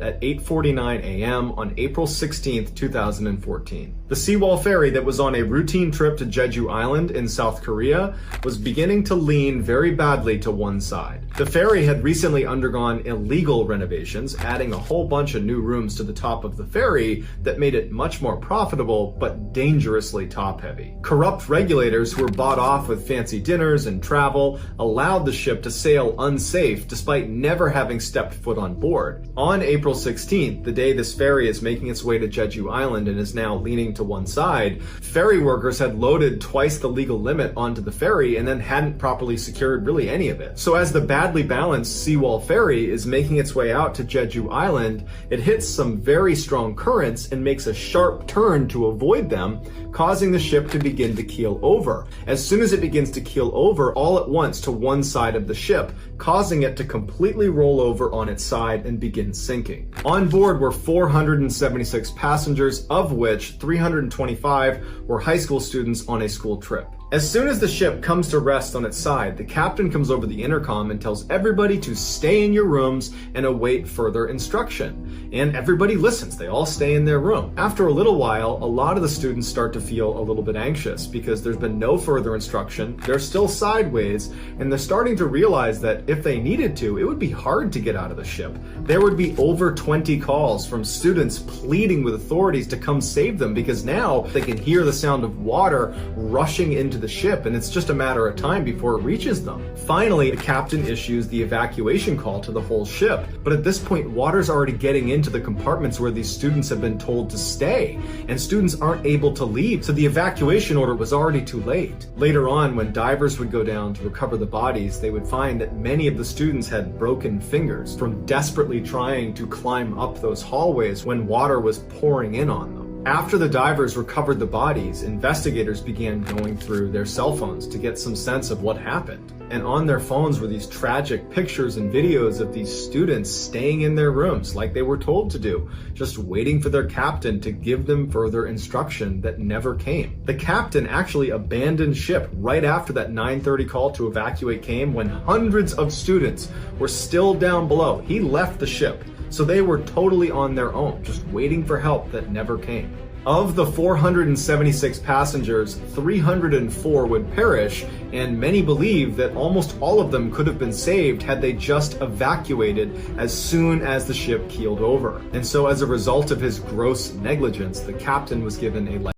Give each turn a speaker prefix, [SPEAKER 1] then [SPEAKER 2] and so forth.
[SPEAKER 1] at 8:49 a.m. on April 16, 2014. The Seawall ferry that was on a routine trip to Jeju Island in South Korea was beginning to lean very badly to one side. The ferry had recently undergone illegal renovations, adding a whole bunch of new rooms to the top of the ferry that made it much more profitable, but dangerously top-heavy. Corrupt regulators who were bought off with fancy dinners and travel allowed the ship to sail unsafe despite never having stepped foot on board. On April 16th, the day this ferry is making its way to Jeju Island and is now leaning to one side, ferry workers had loaded twice the legal limit onto the ferry and then hadn't properly secured really any of it. So as the badly balanced Seawall ferry is making its way out to Jeju Island, it hits some very strong currents and makes a sharp turn to avoid them, causing the ship to begin to keel over. As soon as it begins to keel over all at once to one side of the ship, causing it to completely roll over on its side and begin sinking. On board were 476 passengers, of which 325 were high school students on a school trip. As soon as the ship comes to rest on its side, the captain comes over the intercom and tells everybody to stay in your rooms and await further instruction. And everybody listens, they all stay in their room. After a little while, a lot of the students start to feel a little bit anxious because there's been no further instruction, they're still sideways, and they're starting to realize that if they needed to, it would be hard to get out of the ship. There would be over 20 calls from students pleading with authorities to come save them because now they can hear the sound of water rushing into the ship, and it's just a matter of time before it reaches them. Finally, the captain issues the evacuation call to the whole ship, but at this point, water's already getting into the compartments where these students have been told to stay, and students aren't able to leave, so the evacuation order was already too late. Later on, when divers would go down to recover the bodies, they would find that many of the students had broken fingers from desperately trying to climb up those hallways when water was pouring in on them. After the divers recovered the bodies, investigators began going through their cell phones to get some sense of what happened. And on their phones were these tragic pictures and videos of these students staying in their rooms like they were told to do, just waiting for their captain to give them further instruction that never came. The captain actually abandoned ship right after that 9:30 call to evacuate came when hundreds of students were still down below. He left the ship. So they were totally on their own, just waiting for help that never came. Of the 476 passengers, 304 would perish, and many believe that almost all of them could have been saved had they just evacuated as soon as the ship keeled over. And so as a result of his gross negligence, the captain was given a